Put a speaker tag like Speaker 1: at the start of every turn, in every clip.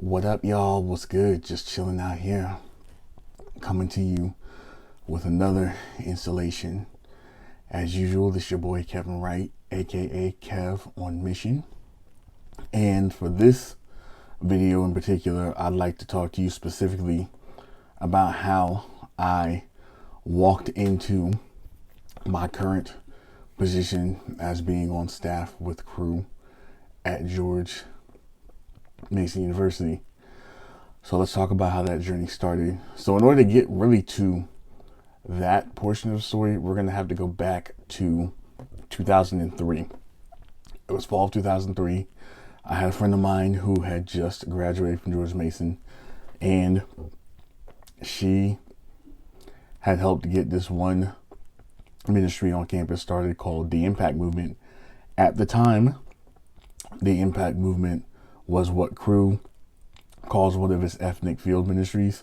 Speaker 1: What up, y'all? What's good? Just chilling out here, coming to you with another installation. As usual, this is your boy Kevin Wright, aka Kev on Mission. And for this video in particular, I'd like to talk to you specifically about how I walked into my current position as being on staff with Cru at George Mason University. So let's talk about how that journey started. So in order to get really to that portion of the story, we're going to have to go back to 2003. It was fall of 2003. I had a friend of mine who had just graduated from George Mason, and she had helped get this one ministry on campus started called the Impact Movement. At the time, the Impact Movement was what Cru calls one of its ethnic field ministries.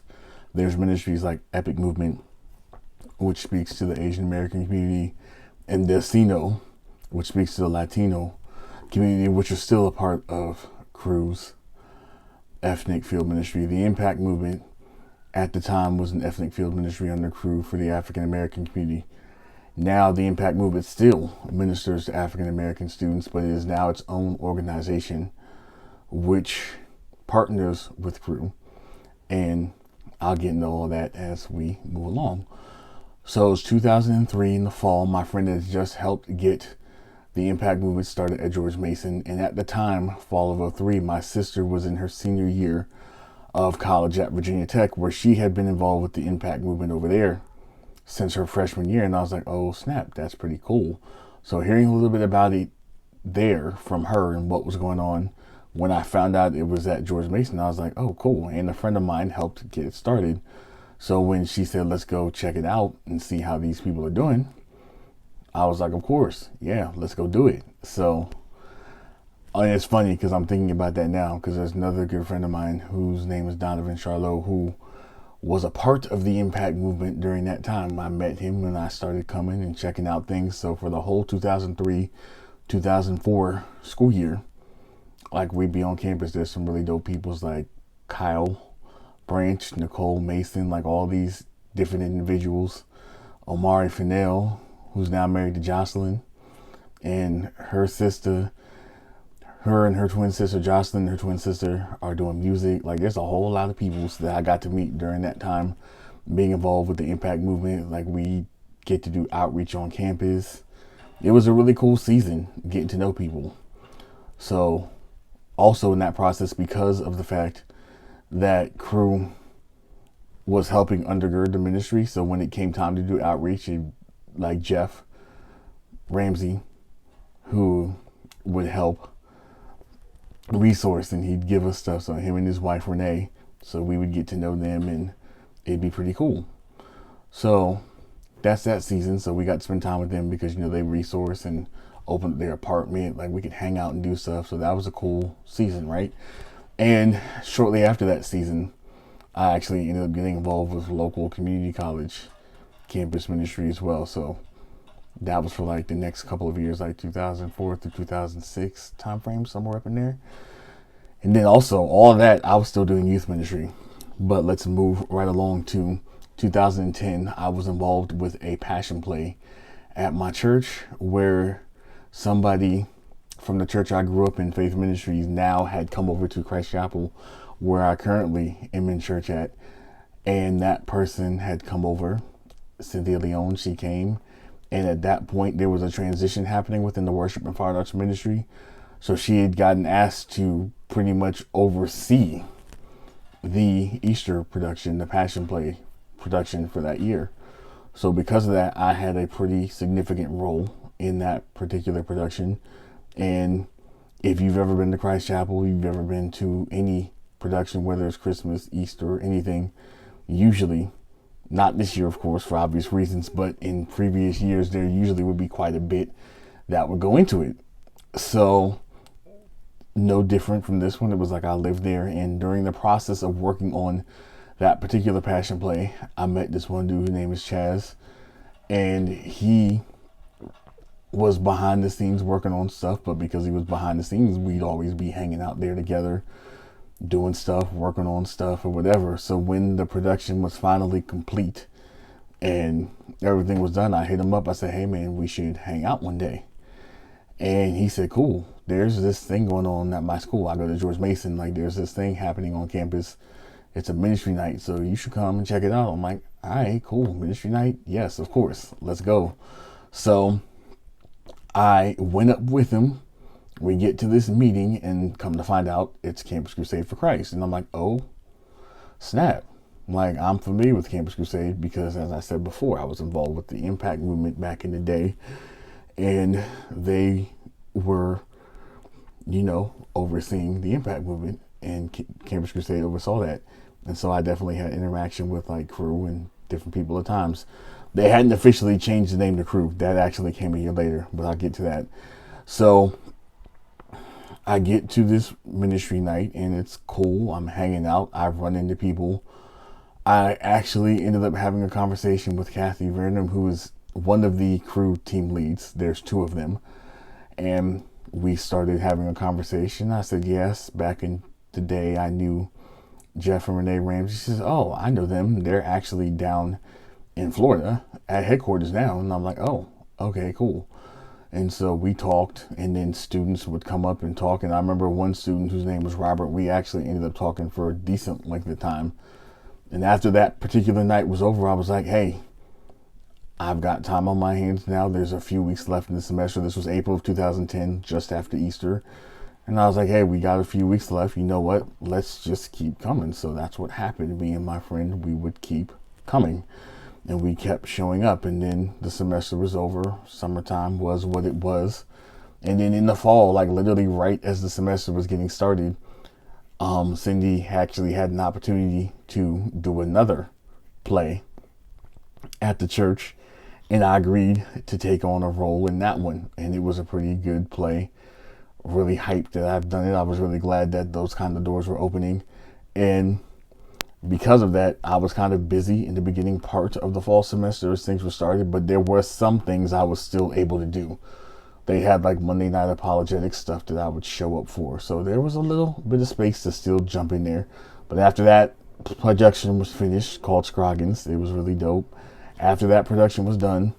Speaker 1: There's ministries like Epic Movement, which speaks to the Asian American community, and Destino, which speaks to the Latino community, which is still a part of Cru's ethnic field ministry. The Impact Movement at the time was an ethnic field ministry under Cru for the African American community. Now the Impact Movement still ministers to African American students, but it is now its own organization which partners with Cru, and I'll get into all that as we move along. So it was 2003 in the fall. My friend had just helped get the Impact Movement started at George Mason, and at the time, fall of 2003, my sister was in her senior year of college at Virginia Tech, where she had been involved with the Impact Movement over there since her freshman year, and I was like, oh snap, that's pretty cool. So hearing a little bit about it there from her and what was going on, when I found out it was at George Mason, I was like, oh, cool. And a friend of mine helped get it started. So when she said, let's go check it out and see how these people are doing, I was like, of course, yeah, let's go do it. So and it's funny because I'm thinking about that now, because there's another good friend of mine whose name is Donovan Charlot, who was a part of the Impact Movement during that time. I met him when I started coming and checking out things. So for the whole 2003-2004 school year, like, we'd be on campus. There's some really dope peoples like Kyle Branch, Nicole Mason, like all these different individuals. Omari Fennell, who's now married to Jocelyn, and her sister, her and her twin sister Jocelyn, her twin sister, are doing music. Like, there's a whole lot of people that I got to meet during that time being involved with the Impact Movement. Like, we get to do outreach on campus. It was a really cool season getting to know people. So also in that process, because of the fact that Cru was helping undergird the ministry, so when it came time to do outreach, like Jeff Ramsey, who would help resource, and he'd give us stuff, so him and his wife Renee, so we would get to know them, and it'd be pretty cool. So that's that season. So we got to spend time with them because, you know, they resource and opened their apartment, like we could hang out and do stuff. So that was a cool season, right? And shortly after that season, I actually ended up getting involved with local community college campus ministry as well. So that was for like the next couple of years, like 2004 through 2006 time frame, somewhere up in there. And then also all of that, I was still doing youth ministry. But let's move right along to 2010. I was involved with a passion play at my church, where somebody from the church I grew up in, Faith Ministries, now had come over to Christ Chapel, where I currently am in church at. And that person had come over, Cynthia Leone, she came. And at that point, there was a transition happening within the worship and fine arts ministry. So she had gotten asked to pretty much oversee the Easter production, the passion play production for that year. So because of that, I had a pretty significant role in that particular production. And if you've ever been to Christ Chapel, you've ever been to any production, whether it's Christmas, Easter, or anything, usually, not this year, of course, for obvious reasons, but in previous years, there usually would be quite a bit that would go into it. So no different from this one. It was like I lived there, and during the process of working on that particular passion play, I met this one dude, his name is Chaz, and he was behind the scenes working on stuff, but because he was behind the scenes, we'd always be hanging out there together, doing stuff, working on stuff or whatever. So when the production was finally complete and everything was done, I hit him up. I said, hey man, we should hang out one day. And he said, cool, there's this thing going on at my school. I go to George Mason. Like, there's this thing happening on campus. It's a ministry night, so you should come and check it out. I'm like, all right, cool. Ministry night? Yes, of course. Let's go. So I went up with him. We get to this meeting and come to find out it's Campus Crusade for Christ. And I'm like, oh, snap. Like, I'm familiar with Campus Crusade because, as I said before, I was involved with the Impact movement back in the day. And they were, overseeing the Impact movement, and Campus Crusade oversaw that. And so I definitely had interaction with like Cru and different people at times. They hadn't officially changed the name to Cru. That actually came a year later, but I'll get to that. So I get to this ministry night and it's cool. I'm hanging out. I've run into people. I actually ended up having a conversation with Kathy Vernon, who is one of the Cru team leads. There's two of them. And we started having a conversation. I said, yes, back in the day I knew Jeff and Renee Ramsey. She says, oh, I know them. They're actually down in Florida at headquarters now. And I'm like, oh, okay, cool. And so we talked, and then students would come up and talk. And I remember one student whose name was Robert. We actually ended up talking for a decent length of time. And after that particular night was over, I was like, hey, I've got time on my hands now. There's a few weeks left in the semester. This was April of 2010, just after Easter. And I was like, hey, we got a few weeks left. You know what? Let's just keep coming. So that's what happened. Me and my friend, we would keep coming. And we kept showing up. And then the semester was over. Summertime was what it was. And then in the fall, like literally right as the semester was getting started, Cindy actually had an opportunity to do another play at the church. And I agreed to take on a role in that one. And it was a pretty good play. Really hyped that I've done it. I was really glad that those kind of doors were opening. And because of that, I was kind of busy in the beginning part of the fall semester as things were started, but there were some things I was still able to do. They had like Monday night apologetic stuff that I would show up for. So there was a little bit of space to still jump in there. But after that, production was finished, called Scroggins. It was really dope. After that production was done,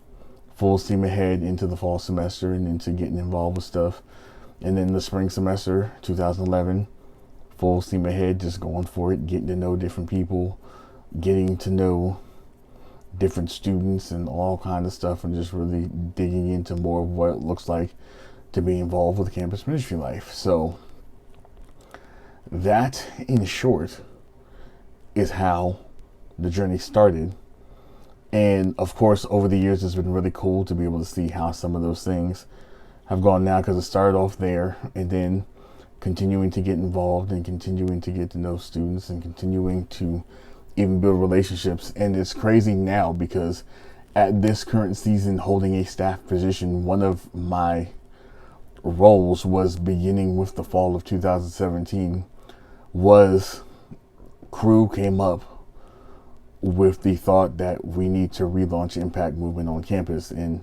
Speaker 1: full steam ahead into the fall semester and into getting involved with stuff. And then the spring semester, 2011, full steam ahead, just going for it, getting to know different people, getting to know different students and all kind of stuff, and just really digging into more of what it looks like to be involved with campus ministry life. So that, in short, is how the journey started. And of course, over the years, it's been really cool to be able to see how some of those things have gone now, because it started off there and then continuing to get involved and continuing to get to know students and continuing to even build relationships. And it's crazy now because at this current season, holding a staff position, one of my roles was beginning with the fall of 2017 was Cru came up with the thought that we need to relaunch Impact Movement on campus. And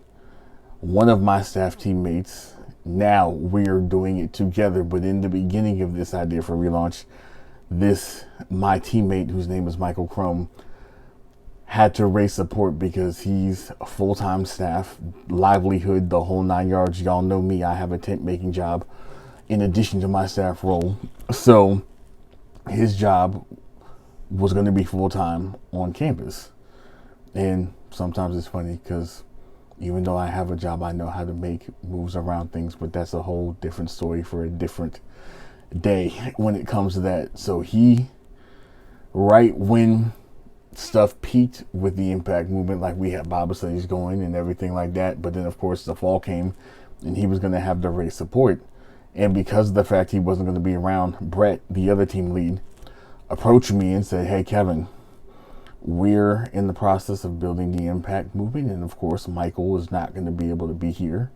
Speaker 1: one of my staff teammates, now we're doing it together, but in the beginning of this idea for relaunch, my teammate, whose name is Michael Crum, had to raise support because he's a full-time staff, livelihood, the whole 9 yards. Y'all know me, I have a tent making job in addition to my staff role. So his job was going to be full-time on campus. And sometimes it's funny because even though I have a job, I know how to make moves around things, but that's a whole different story for a different day when it comes to that. So right when stuff peaked with the Impact Movement, like we had Bible studies going and everything like that, but then of course the fall came and he was going to have to raise support. And because of the fact he wasn't going to be around, Brett, the other team lead, approached me and said, hey Kevin, we're in the process of building the Impact Movement, and of course Michael is not going to be able to be here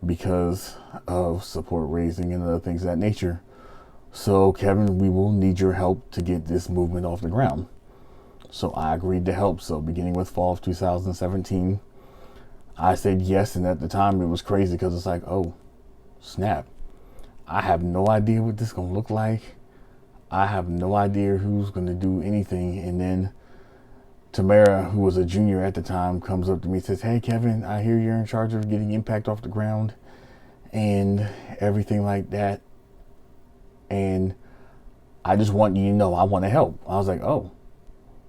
Speaker 1: because of support raising and other things of that nature. So Kevin, we will need your help to get this movement off the ground. So I agreed to help. So beginning with fall of 2017, I said yes. And at the time it was crazy because it's like, oh snap, I have no idea what this is going to look like. I have no idea who's going to do anything. And then Tamara, who was a junior at the time, comes up to me and says, "Hey, Kevin, I hear you're in charge of getting Impact off the ground and everything like that. And I just want you to know I want to help." I was like, "Oh,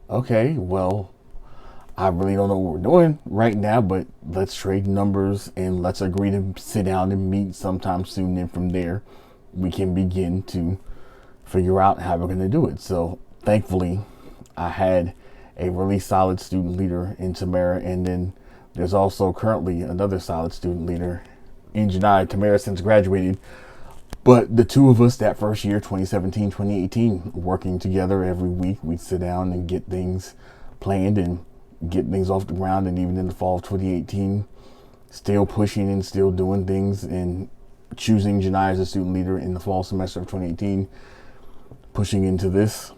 Speaker 1: okay, well, I really don't know what we're doing right now, but let's trade numbers and let's agree to sit down and meet sometime soon. And from there, we can begin to figure out how we're going to do it." So thankfully, I had a really solid student leader in Tamara, and then there's also currently another solid student leader in Janai. Tamara since graduated, but the two of us that first year, 2017, 2018, working together every week, we'd sit down and get things planned and get things off the ground. And even in the fall of 2018, still pushing and still doing things and choosing Janai as a student leader in the fall semester of 2018, pushing into this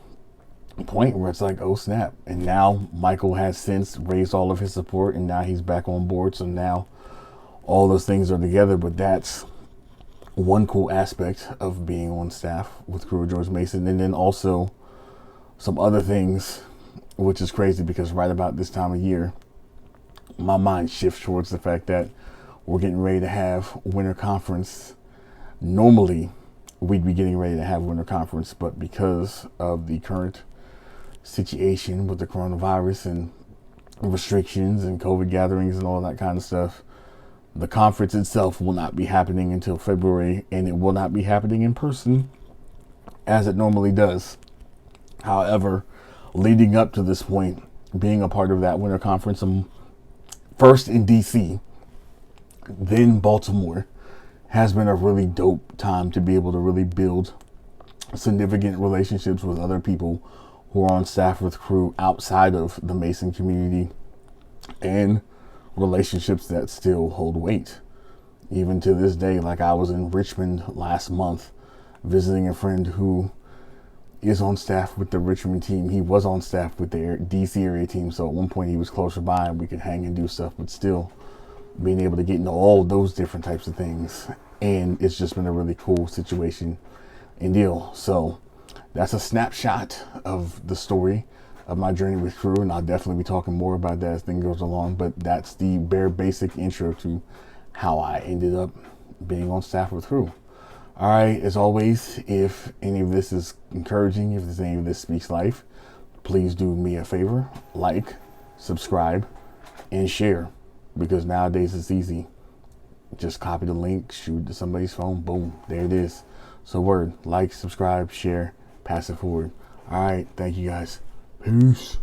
Speaker 1: point where it's like, oh snap. And now Michael has since raised all of his support and now he's back on board. So now all those things are together. But that's one cool aspect of being on staff with Crew of George Mason. And then also some other things, which is crazy because right about this time of year, my mind shifts towards the fact that we're getting ready to have winter conference. Normally, we'd be getting ready to have winter conference, but because of the current situation with the coronavirus and restrictions and COVID gatherings and all that kind of stuff, the conference itself will not be happening until February, and it will not be happening in person as it normally does. However, leading up to this point, being a part of that winter conference, first in DC, then Baltimore, has been a really dope time to be able to really build significant relationships with other people who are on staff with Crew outside of the Mason community, and relationships that still hold weight. Even to this day, like I was in Richmond last month visiting a friend who is on staff with the Richmond team. He was on staff with their DC area team, so at one point he was closer by and we could hang and do stuff, but still being able to get into all those different types of things. And it's just been a really cool situation and deal. So that's a snapshot of the story of my journey with Crew, and I'll definitely be talking more about that as things goes along, but that's the bare basic intro to how I ended up being on staff with Crew. All right, as always, if any of this is encouraging, if there's any of this speaks life, please do me a favor, like, subscribe, and share, because nowadays it's easy. Just copy the link, shoot to somebody's phone, boom, there it is. So word, like, subscribe, share, pass it forward. All right, thank you guys. Peace.